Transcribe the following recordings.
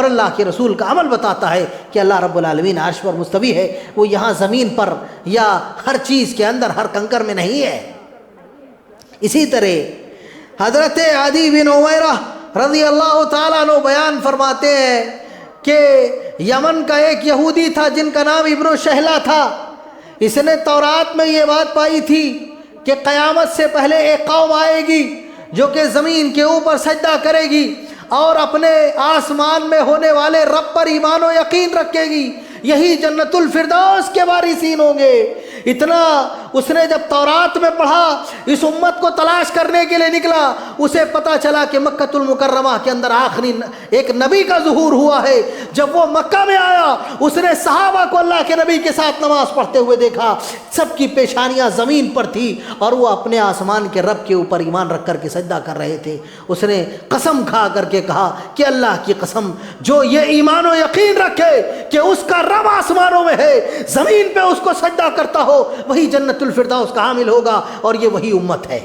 اور اللہ کے رسول کا عمل بتاتا ہے کہ اللہ رب العالمین عرش پر مستوی ہے، وہ یہاں زمین پر یا ہر چیز کے اندر، ہر کنکر میں نہیں ہے۔ اسی طرح حضرت عدی بن عمیرہ رضی اللہ تعالیٰ عنہ بیان فرماتے ہیں کہ یمن کا ایک یہودی تھا جن کا نام ابن شہلہ تھا، اس نے تورات میں یہ بات پائی تھی کہ قیامت سے پہلے ایک قوم آئے گی جو کہ زمین کے اوپر سجدہ کرے گی اور اپنے آسمان میں ہونے والے رب پر ایمان و یقین رکھے گی، یہی جنت الفردوس کے وارثین ہوں گے۔ اتنا اس نے جب تورات میں پڑھا، اس امت کو تلاش کرنے کے لیے نکلا، اسے پتہ چلا کہ مکہ المکرمہ کے اندر آخری ایک نبی کا ظہور ہوا ہے۔ جب وہ مکہ میں آیا، اس نے صحابہ کو اللہ کے نبی کے ساتھ نماز پڑھتے ہوئے دیکھا، سب کی پیشانیاں زمین پر تھی اور وہ اپنے آسمان کے رب کے اوپر ایمان رکھ کر کے سجدہ کر رہے تھے۔ اس نے قسم کھا کر کے کہا کہ اللہ کی قسم، جو یہ ایمان و یقین رکھے کہ اس کا رب آسمانوں میں ہے، زمین پہ اس کو سجدہ کرتا ہو، وہی جنت الفردوس کا حامل ہوگا، اور یہ وہی امت ہے۔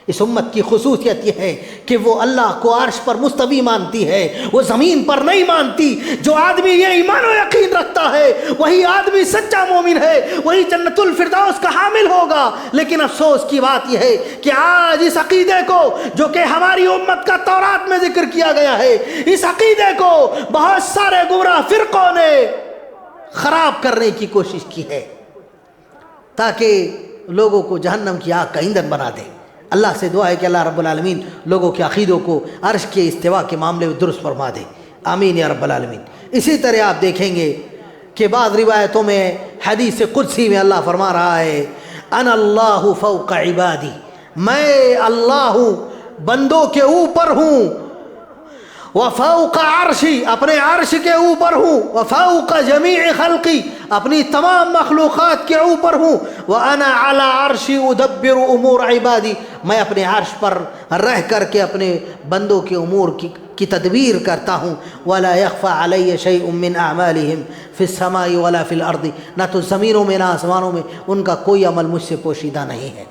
اس امت کی خصوصیت یہ ہے کہ وہ اللہ کو عرش پر مستوی مانتی ہے، وہ زمین پر نہیں مانتی۔ جو آدمی یہ ایمان و یقین رکھتا ہے، وہی آدمی سچا مومن ہے، وہی جنت الفردوس کا حامل ہوگا۔ لیکن افسوس کی بات یہ ہے کہ آج اس عقیدے کو، جو کہ ہماری امت کا تورات میں ذکر کیا گیا ہے، اس عقیدے کو بہت سارے گمراہ فرقوں نے خراب کرنے کی کوشش کی ہے تاکہ لوگوں کو جہنم کی آگ کا ایندھن بنا دے۔ اللہ سے دعا ہے کہ اللہ رب العالمین لوگوں کے عقیدوں کو عرش کے استوا کے معاملے میں درست فرما دے، آمین یا رب العالمین۔ اسی طرح آپ دیکھیں گے کہ بعض روایتوں میں حدیث قدسی میں اللہ فرما رہا ہے، انا اللہ فوق عبادی، میں اللہ ہوں، بندوں کے اوپر ہوں، وفوق عرشی، اپنے عرش کے اوپر ہوں، وفوق جمیع خلقی، اپنی تمام مخلوقات کے اوپر ہوں، وانا علی عرشی ادبر امور عبادی، میں اپنے عرش پر رہ کر کے اپنے بندوں کے امور کی تدبیر کرتا ہوں۔ ولا يخفى علی شیء من اعمالهم فی السماء ولا فی الارض، نہ تو زمینوں میں نہ آسمانوں میں ان کا کوئی عمل مجھ سے پوشیدہ نہیں ہے۔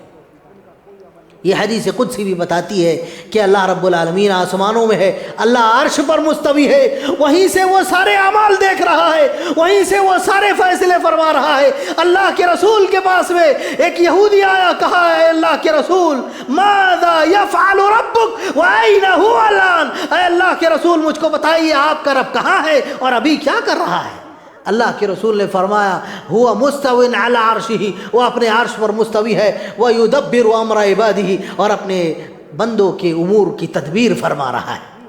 یہ حدیث قدسی بھی بتاتی ہے کہ اللہ رب العالمین آسمانوں میں ہے، اللہ عرش پر مستوی ہے، وہیں سے وہ سارے اعمال دیکھ رہا ہے، وہیں سے وہ سارے فیصلے فرما رہا ہے۔ اللہ کے رسول کے پاس میں ایک یہودی آیا، کہا اے اللہ کے رسول ماذا یفعل ربک وأین هو الآن، اے اللہ کے رسول مجھ کو بتائیے آپ کا رب کہاں ہے اور ابھی کیا کر رہا ہے؟ اللہ کے رسول نے فرمایا ہوا مستوی علی عرشہ، وہ اپنے عرش پر مستوی ہے، ویدبر امر عبادہ، اور اپنے بندوں کے امور کی تدبیر فرما رہا ہے۔